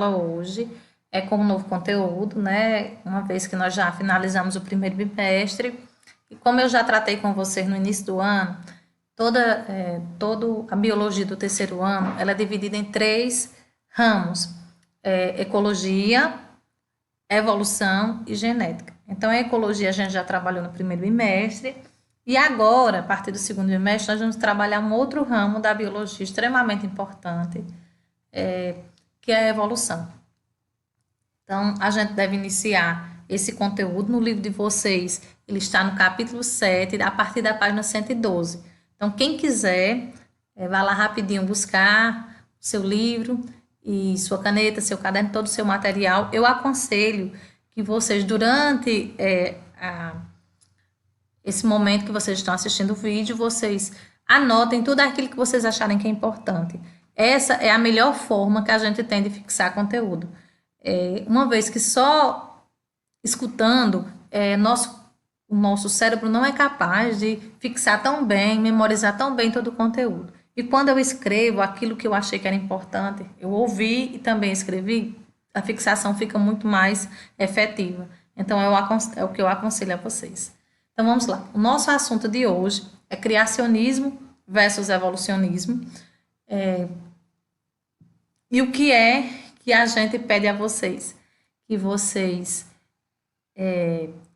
Hoje é com um novo conteúdo, né? Uma vez que nós já finalizamos o primeiro bimestre, e como eu já tratei com vocês no início do ano, toda a biologia do terceiro ano, ela é dividida em três ramos: ecologia, evolução e genética. Então, a ecologia a gente já trabalhou no primeiro bimestre, e agora, a partir do segundo bimestre, nós vamos trabalhar um outro ramo da biologia extremamente importante, que é a evolução. Então, a gente deve iniciar esse conteúdo no livro de vocês. Ele está no capítulo 7, a partir da página 112. Então, quem quiser, vá lá rapidinho buscar o seu livro e sua caneta, seu caderno, todo o seu material. Eu aconselho que vocês, durante esse momento que vocês estão assistindo o vídeo, vocês anotem tudo aquilo que vocês acharem que é importante. Essa é a melhor forma que a gente tem de fixar conteúdo. Uma vez que só escutando, o nosso cérebro não é capaz de fixar tão bem, memorizar tão bem todo o conteúdo. E quando eu escrevo aquilo que eu achei que era importante, eu ouvi e também escrevi, a fixação fica muito mais efetiva. Então, é o que eu aconselho a vocês. Então, vamos lá. O nosso assunto de hoje é criacionismo versus evolucionismo. E o que é que a gente pede a vocês? Que vocês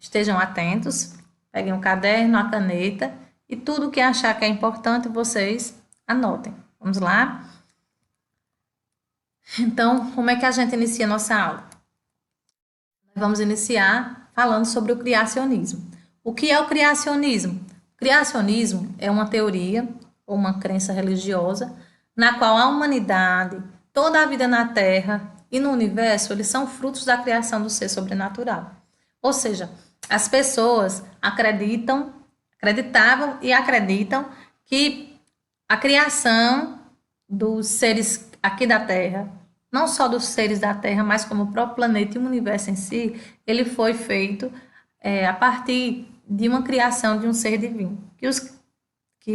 estejam atentos, peguem um caderno, a caneta e tudo que achar que é importante vocês anotem. Vamos lá? Então, como é que a gente inicia a nossa aula? Vamos iniciar falando sobre o criacionismo. O que é o criacionismo? O criacionismo é uma teoria ou uma crença religiosa na qual a humanidade, toda a vida na Terra e no universo, eles são frutos da criação do ser sobrenatural. Ou seja, as pessoas acreditavam e acreditam que a criação dos seres aqui da Terra, não só dos seres da Terra, mas como o próprio planeta e o universo em si, ele foi feito a partir de uma criação de um ser divino, que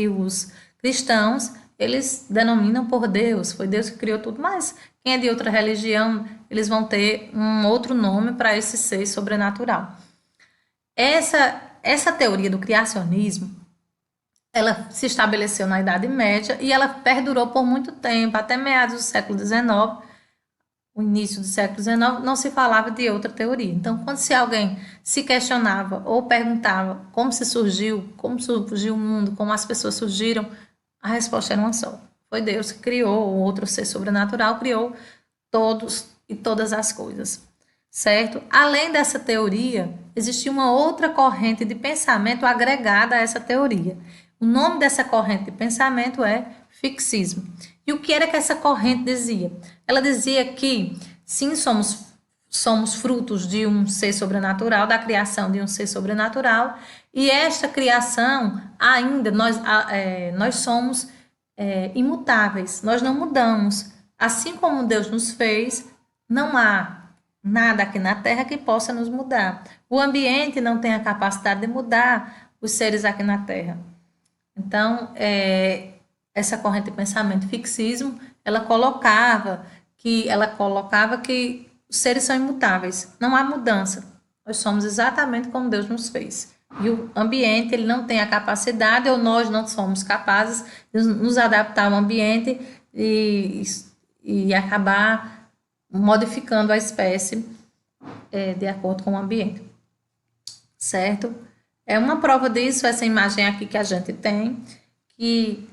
os cristãos, eles denominam por Deus, foi Deus que criou tudo, mas quem é de outra religião, eles vão ter um outro nome para esse ser sobrenatural. Essa teoria do criacionismo, ela se estabeleceu na Idade Média e ela perdurou por muito tempo, até meados do século XIX, o início do século XIX, não se falava de outra teoria. Então, quando se alguém se questionava ou perguntava como surgiu o mundo, como as pessoas surgiram, a resposta era uma só. Foi Deus que criou, o outro ser sobrenatural criou todos e todas as coisas, certo? Além dessa teoria, existia uma outra corrente de pensamento agregada a essa teoria. O nome dessa corrente de pensamento é fixismo. E o que era que essa corrente dizia? Ela dizia que, sim, somos frutos de um ser sobrenatural, da criação de um ser sobrenatural, e esta criação, ainda, nós somos imutáveis, nós não mudamos. Assim como Deus nos fez, não há nada aqui na Terra que possa nos mudar. O ambiente não tem a capacidade de mudar os seres aqui na Terra. Então, essa corrente de pensamento fixismo, ela colocava que os seres são imutáveis, não há mudança. Nós somos exatamente como Deus nos fez. E o ambiente, ele não tem a capacidade, ou nós não somos capazes de nos adaptar ao ambiente e acabar modificando a espécie de acordo com o ambiente. Certo? É uma prova disso, essa imagem aqui que a gente tem, que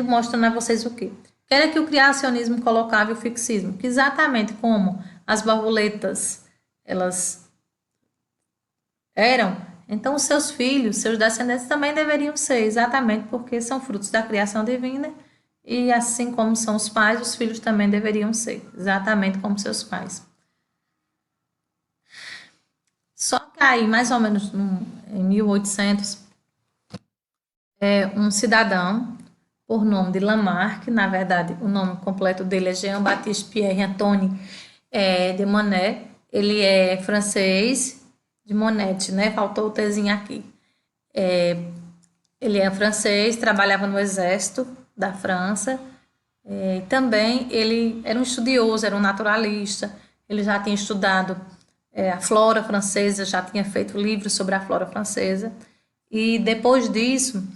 mostrando a vocês o quê? Que era que o criacionismo colocava o fixismo, que exatamente como as borboletas, elas eram, então os seus filhos, seus descendentes também deveriam ser, exatamente porque são frutos da criação divina, e assim como são os pais, os filhos também deveriam ser, exatamente como seus pais. Só que aí, mais ou menos em 1800, um cidadão, por nome de Lamarck, na verdade, o nome completo dele é Jean-Baptiste Pierre Antoine de Monet, ele é francês, de Monet, né? Faltou o Tzinho aqui. Ele é francês, trabalhava no exército da França, Também ele era um estudioso, era um naturalista, ele já tinha estudado a flora francesa, já tinha feito livros sobre a flora francesa, e depois disso,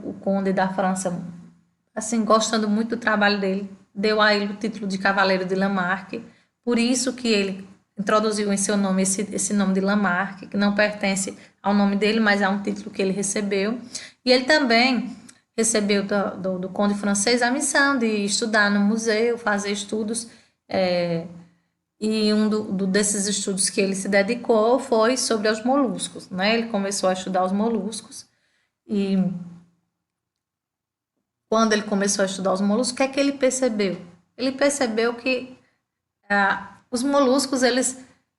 o conde da França, assim, gostando muito do trabalho dele, deu a ele o título de Cavaleiro de Lamarck, por isso que ele introduziu em seu nome esse nome de Lamarck, que não pertence ao nome dele, mas a um título que ele recebeu, e ele também recebeu do conde francês a missão de estudar no museu, fazer estudos, e desses estudos que ele se dedicou foi sobre os moluscos, né? Ele começou a estudar os moluscos, e quando ele começou a estudar os moluscos, o que é que ele percebeu? Ele percebeu que os moluscos, eles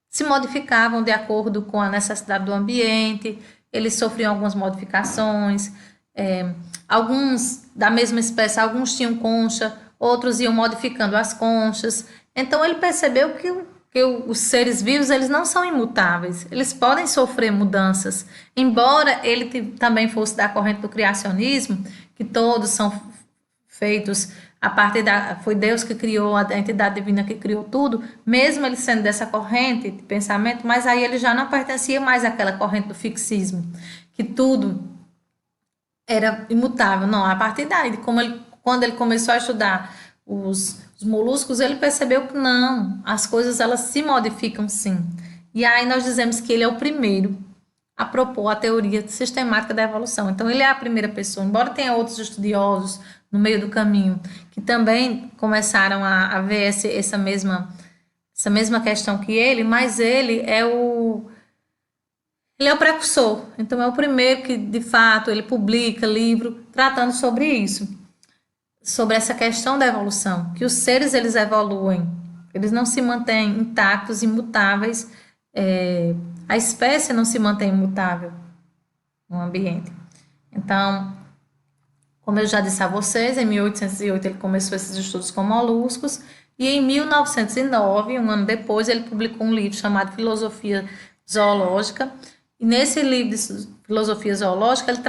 se modificavam de acordo com a necessidade do ambiente, eles sofriam algumas modificações, alguns da mesma espécie, alguns tinham concha, outros iam modificando as conchas. Então ele percebeu que os seres vivos, eles não são imutáveis, eles podem sofrer mudanças. Embora ele também fosse da corrente do criacionismo, que todos são feitos a partir foi Deus que criou, a entidade divina que criou tudo, mesmo ele sendo dessa corrente de pensamento, mas aí ele já não pertencia mais àquela corrente do fixismo, que tudo era imutável. Não, a partir daí, quando ele começou a estudar os moluscos, ele percebeu que não, as coisas elas se modificam sim. E aí nós dizemos que ele é o primeiro a propor a teoria sistemática da evolução. Então ele é a primeira pessoa, embora tenha outros estudiosos no meio do caminho que também começaram a ver essa mesma questão que ele, mas ele é o precursor. Então é o primeiro que de fato ele publica livro tratando sobre isso, sobre essa questão da evolução, que os seres eles evoluem, eles não se mantêm intactos, imutáveis, a espécie não se mantém imutável no ambiente. Então, como eu já disse a vocês, em 1808 ele começou esses estudos com moluscos, e em 1909, um ano depois, ele publicou um livro chamado Filosofia Zoológica, e nesse livro de Filosofia Zoológica ele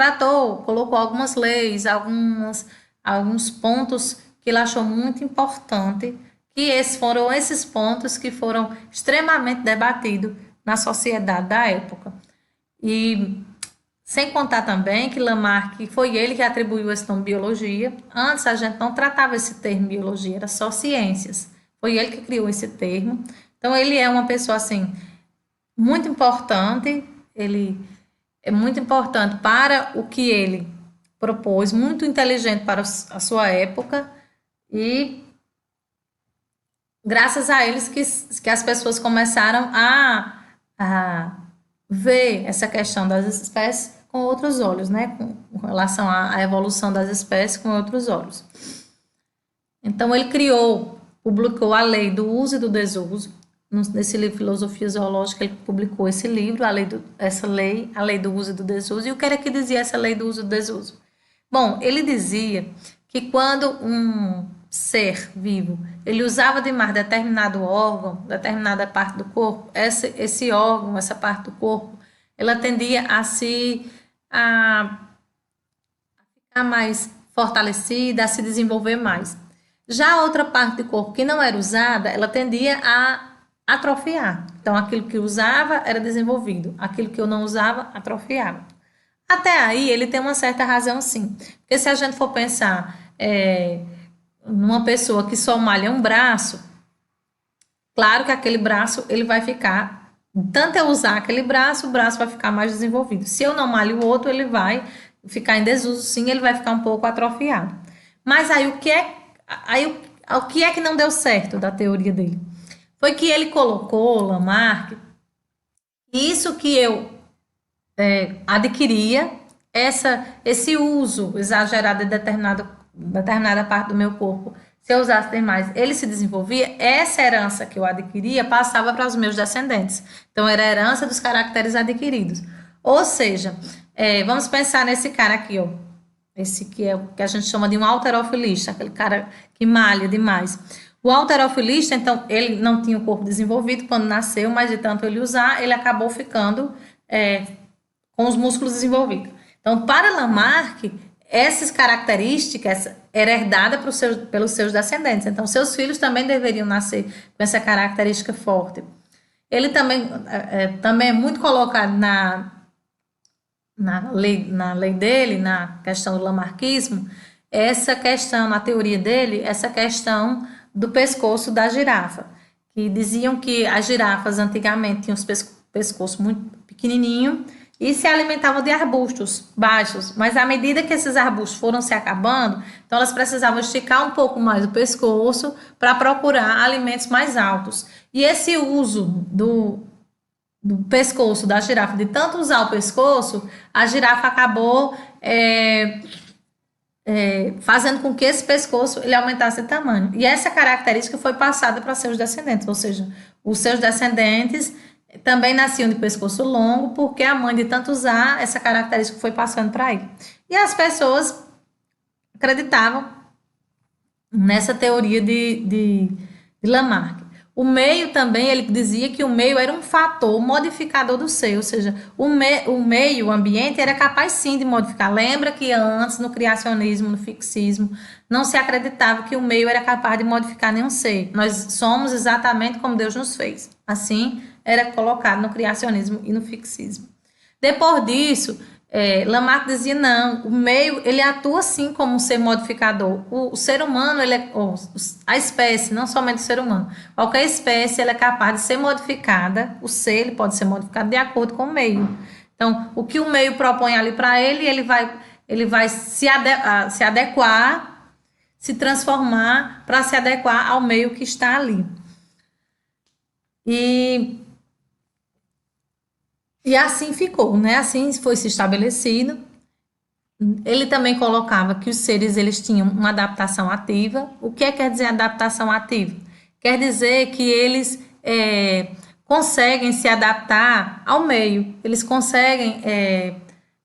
colocou algumas leis, alguns pontos que ele achou muito importante, que foram esses pontos que foram extremamente debatidos na sociedade da época. E sem contar também que Lamarck, foi ele que atribuiu esse nome biologia. Antes a gente não tratava esse termo biologia, era só ciências. Foi ele que criou esse termo. Então ele é uma pessoa assim muito importante, ele é muito importante para o que ele propôs, muito inteligente para a sua época, e graças a eles que as pessoas começaram a ver essa questão das espécies com outros olhos, né? Com relação à evolução das espécies com outros olhos. Então, ele publicou a lei do uso e do desuso. Nesse livro Filosofia Zoológica, ele publicou esse livro, a lei do uso e do desuso. E o que era que dizia essa lei do uso e do desuso? Bom, ele dizia que quando um ser vivo, ele usava demais determinado órgão, determinada parte do corpo, esse órgão, essa parte do corpo, ela tendia a ficar mais fortalecida, a se desenvolver mais. Já a outra parte do corpo que não era usada, ela tendia a atrofiar. Então, aquilo que usava era desenvolvido, aquilo que eu não usava, atrofiava. Até aí, ele tem uma certa razão, sim. Porque se a gente for pensar numa pessoa que só malha um braço, claro que aquele braço, ele vai ficar, tanto eu usar aquele braço, o braço vai ficar mais desenvolvido. Se eu não malho o outro, ele vai ficar em desuso, sim, ele vai ficar um pouco atrofiado. Mas aí o que é que não deu certo da teoria dele? Foi que ele colocou, Lamarck, isso que eu adquiria, esse uso exagerado de determinada parte do meu corpo, se eu usasse demais, ele se desenvolvia, essa herança que eu adquiria passava para os meus descendentes. Então, era a herança dos caracteres adquiridos. Ou seja, vamos pensar nesse cara aqui, ó, esse que é o que a gente chama de um halterofilista, aquele cara que malha demais. O halterofilista, então, ele não tinha o corpo desenvolvido quando nasceu, mas de tanto ele usar, ele acabou ficando com os músculos desenvolvidos. Então, para Lamarck, essas características eram herdadas pelos seus descendentes. Então, seus filhos também deveriam nascer com essa característica forte. Ele também é muito colocado na lei dele, na questão do lamarquismo, essa questão, na teoria dele, essa questão do pescoço da girafa, que diziam que as girafas antigamente tinham os pescoços muito pequenininho e se alimentavam de arbustos baixos, mas à medida que esses arbustos foram se acabando, então elas precisavam esticar um pouco mais o pescoço para procurar alimentos mais altos. E esse uso do pescoço da girafa, de tanto usar o pescoço, a girafa acabou fazendo com que esse pescoço ele aumentasse de tamanho. E essa característica foi passada para seus descendentes, ou seja, os seus descendentes também nasciam de pescoço longo, porque a mãe de tanto usar, essa característica foi passando para aí. E as pessoas acreditavam nessa teoria de Lamarck. O meio também, ele dizia que o meio era um fator modificador do ser, ou seja, o meio, o ambiente, era capaz sim de modificar. Lembra que antes, no criacionismo, no fixismo, não se acreditava que o meio era capaz de modificar nenhum ser. Nós somos exatamente como Deus nos fez. Assim, era colocado no criacionismo e no fixismo. Depois disso, Lamarck dizia, não, o meio, ele atua sim como um ser modificador. O ser humano, a espécie, não somente o ser humano, qualquer espécie, ela é capaz de ser modificada, o ser, ele pode ser modificado de acordo com o meio. Então, o que o meio propõe ali para ele, ele vai se adequar, se transformar para se adequar ao meio que está ali. E assim ficou, né? Assim foi se estabelecido. Ele também colocava que os seres eles tinham uma adaptação ativa. O que quer dizer adaptação ativa? Quer dizer que eles conseguem se adaptar ao meio. Eles conseguem,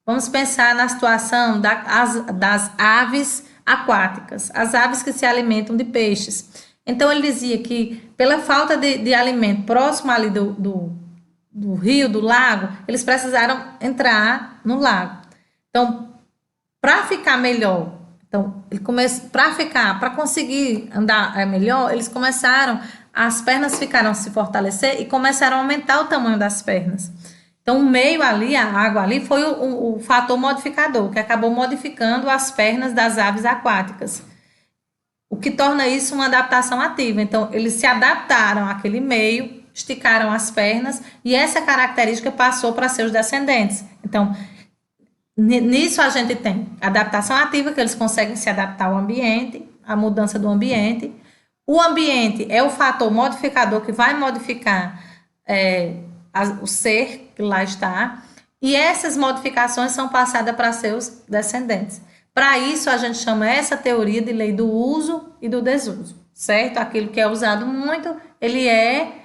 vamos pensar na situação das aves aquáticas, as aves que se alimentam de peixes. Então ele dizia que pela falta de alimento próximo ali do rio, do lago, eles precisaram entrar no lago. Então, para ficar melhor, para conseguir andar melhor, eles começaram, as pernas ficaram a se fortalecer e começaram a aumentar o tamanho das pernas. Então, o meio ali, a água ali, foi o fator modificador, que acabou modificando as pernas das aves aquáticas, o que torna isso uma adaptação ativa. Então, eles se adaptaram àquele meio, esticaram as pernas e essa característica passou para seus descendentes. Então, nisso a gente tem adaptação ativa, que eles conseguem se adaptar ao ambiente, à mudança do ambiente. O ambiente é o fator modificador que vai modificar o ser que lá está, e essas modificações são passadas para seus descendentes. Para isso, a gente chama essa teoria de lei do uso e do desuso, certo? Aquilo que é usado muito, ele é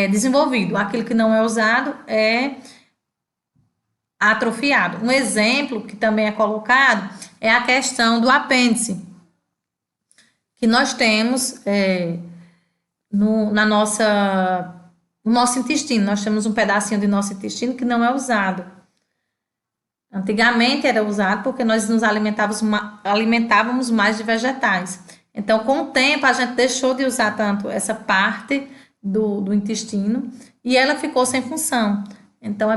desenvolvido. Aquilo que não é usado é atrofiado. Um exemplo que também é colocado é a questão do apêndice, que nós temos no nosso intestino. Nós temos um pedacinho de nosso intestino que não é usado. Antigamente era usado porque nós nos alimentávamos mais de vegetais. Então, com o tempo, a gente deixou de usar tanto essa parte do intestino e ela ficou sem função. Então,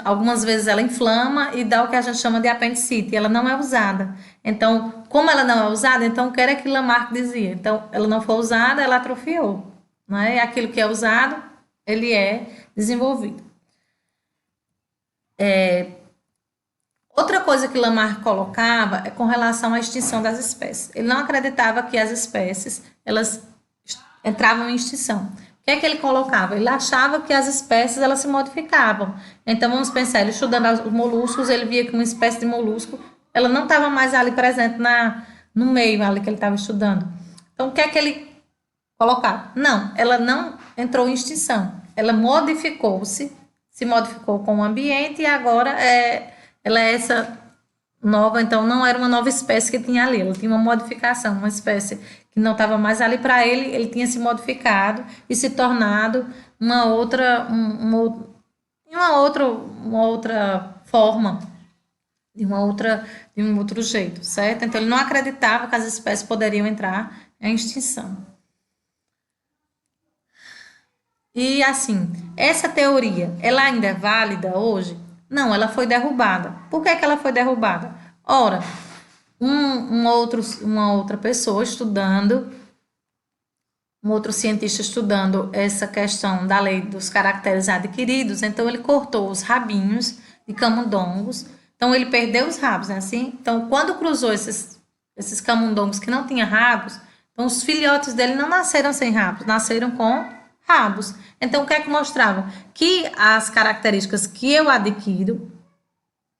algumas vezes ela inflama e dá o que a gente chama de apendicite, e ela não é usada. Então, como ela não é usada, então o que era que Lamarck dizia? Então, ela não foi usada, ela atrofiou, né? E aquilo que é usado, ele é desenvolvido. Outra coisa que Lamarck colocava é com relação à extinção das espécies. Ele não acreditava que as espécies, elas entravam em extinção. O que é que ele colocava? Ele achava que as espécies, elas se modificavam. Então, vamos pensar, ele estudando os moluscos, ele via que uma espécie de molusco, ela não estava mais ali presente no meio ali que ele estava estudando. Então, o que é que ele colocava? Não, ela não entrou em extinção. Ela modificou-se, se modificou com o ambiente e agora ela é essa nova, então não era uma nova espécie que tinha ali, ela tinha uma modificação, uma espécie que não estava mais ali para ele tinha se modificado e se tornado uma outra forma de uma outra, de um outro jeito, certo? Então ele não acreditava que as espécies poderiam entrar em extinção. E assim, essa teoria, ela ainda é válida hoje? Não, ela foi derrubada. Por que que ela foi derrubada? Ora, uma outra pessoa estudando, um outro cientista estudando essa questão da lei dos caracteres adquiridos, então ele cortou os rabinhos de camundongos, então ele perdeu os rabos, né, assim? Então, quando cruzou esses camundongos que não tinham rabos, então os filhotes dele não nasceram sem rabos, nasceram com rabos. Então, o que é que mostrava? Que as características que eu adquiro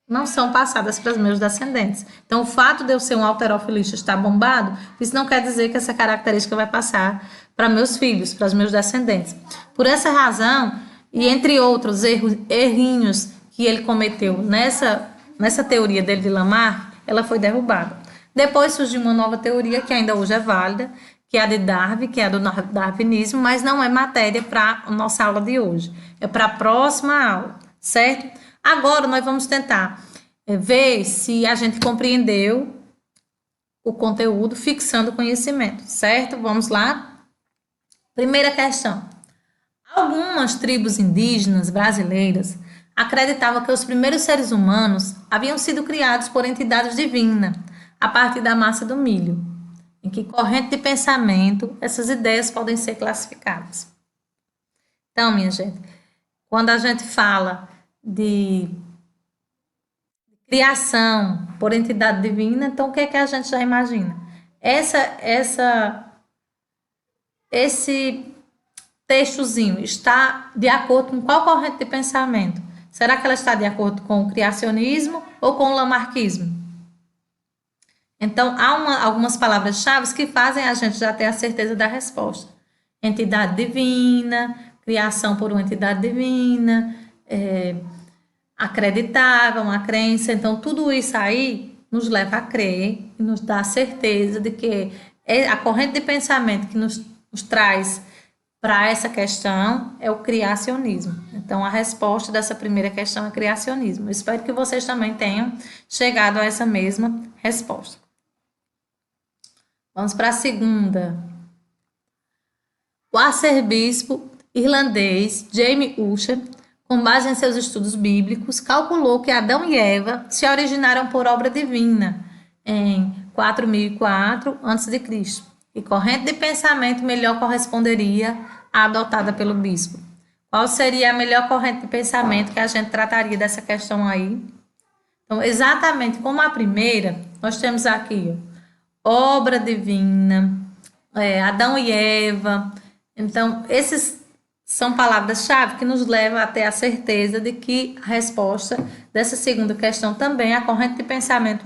não são passadas para os meus descendentes. Então, o fato de eu ser um halterofilista estar bombado, isso não quer dizer que essa característica vai passar para meus filhos, para os meus descendentes. Por essa razão, e entre outros errinhos que ele cometeu nessa teoria dele de Lamarck, ela foi derrubada. Depois surgiu uma nova teoria que ainda hoje é válida, que é a de Darwin, que é a do darwinismo, mas não é matéria para a nossa aula de hoje. É para a próxima aula, certo? Agora nós vamos tentar ver se a gente compreendeu o conteúdo fixando o conhecimento, certo? Vamos lá? Primeira questão. Algumas tribos indígenas brasileiras acreditavam que os primeiros seres humanos haviam sido criados por entidades divinas a partir da massa do milho. Em que corrente de pensamento essas ideias podem ser classificadas? Então, minha gente, quando a gente fala de criação por entidade divina, então o que é que a gente já imagina? Esse textozinho está de acordo com qual corrente de pensamento? Será que ela está de acordo com o criacionismo ou com o lamarquismo? Então, há algumas palavras-chave que fazem a gente já ter a certeza da resposta. Entidade divina, criação por uma entidade divina, acreditavam, a crença. Então, tudo isso aí nos leva a crer e nos dá a certeza de que a corrente de pensamento que nos traz para essa questão é o criacionismo. Então, a resposta dessa primeira questão é criacionismo. Eu espero que vocês também tenham chegado a essa mesma resposta. Vamos para a segunda. O arcebispo irlandês James Ussher, com base em seus estudos bíblicos, calculou que Adão e Eva se originaram por obra divina em 4004 a.C. E corrente de pensamento melhor corresponderia à adotada pelo bispo. Qual seria a melhor corrente de pensamento que a gente trataria dessa questão aí? Então, exatamente como a primeira, nós temos aqui obra divina, Adão e Eva. Então, esses são palavras-chave que nos levam a ter a certeza de que a resposta dessa segunda questão também, a corrente de pensamento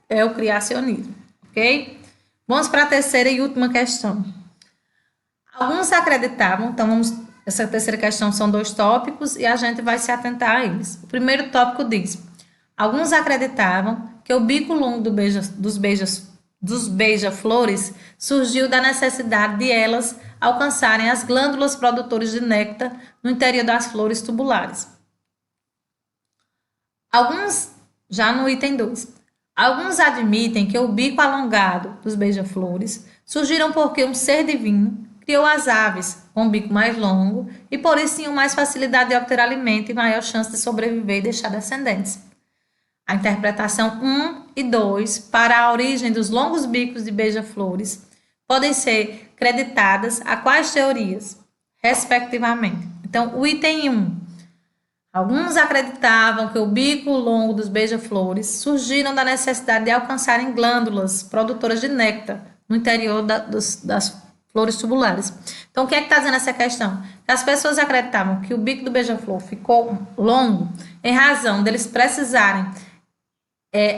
é o criacionismo, ok? Vamos para a terceira e última questão. Alguns acreditavam, então essa terceira questão são 2 tópicos e a gente vai se atentar a eles. O primeiro tópico diz: alguns acreditavam que o bico longo dos beija-flores surgiu da necessidade de elas alcançarem as glândulas produtoras de néctar no interior das flores tubulares. Já no item 2, alguns admitem que o bico alongado dos beija-flores surgiram porque um ser divino criou as aves com um bico mais longo e por isso tinham mais facilidade de obter alimento e maior chance de sobreviver e deixar descendentes. A interpretação 1 e 2 para a origem dos longos bicos de beija-flores podem ser creditadas a quais teorias, respectivamente? Então, o item 1. Alguns acreditavam que o bico longo dos beija-flores surgiram da necessidade de alcançarem glândulas produtoras de néctar no interior das flores tubulares. Então, o que é que está dizendo essa questão? Que as pessoas acreditavam que o bico do beija-flor ficou longo em razão deles precisarem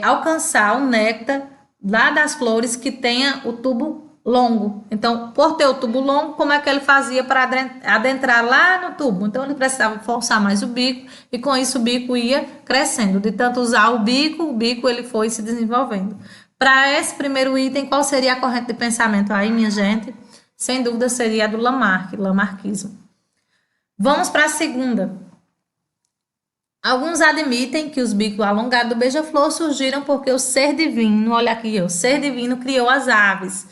alcançar o néctar lá das flores que tenha o tubo longo. Então, por ter o tubo longo, como é que ele fazia para adentrar lá no tubo? Então, ele precisava forçar mais o bico e com isso o bico ia crescendo. De tanto usar o bico ele foi se desenvolvendo. Para esse primeiro item, qual seria a corrente de pensamento aí, minha gente? Sem dúvida seria a do Lamarck, lamarquismo. Vamos para a segunda. Alguns admitem que os bicos alongados do beija-flor surgiram porque o ser divino, olha aqui, o ser divino criou as aves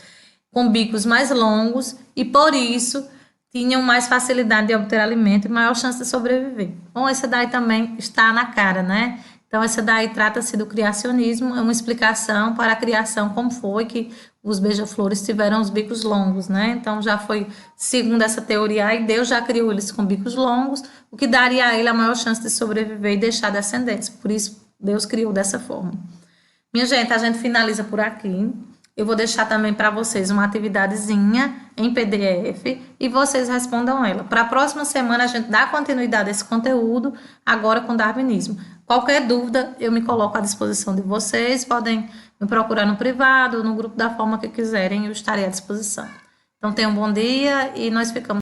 com bicos mais longos e por isso tinham mais facilidade de obter alimento e maior chance de sobreviver. Bom, essa daí também está na cara, né? Então, essa daí trata-se do criacionismo, é uma explicação para a criação, como foi que os beija-flores tiveram os bicos longos, né? Então, já foi, segundo essa teoria aí, Deus já criou eles com bicos longos, o que daria a ele a maior chance de sobreviver e deixar descendentes. Por isso, Deus criou dessa forma. Minha gente, a gente finaliza por aqui. Eu vou deixar também para vocês uma atividadezinha em PDF e vocês respondam ela. Para a próxima semana a gente dá continuidade a esse conteúdo, agora com darwinismo. Qualquer dúvida, eu me coloco à disposição de vocês. Podem me procurar no privado, no grupo, da forma que quiserem, eu estarei à disposição. Então, tenham um bom dia e nós ficamos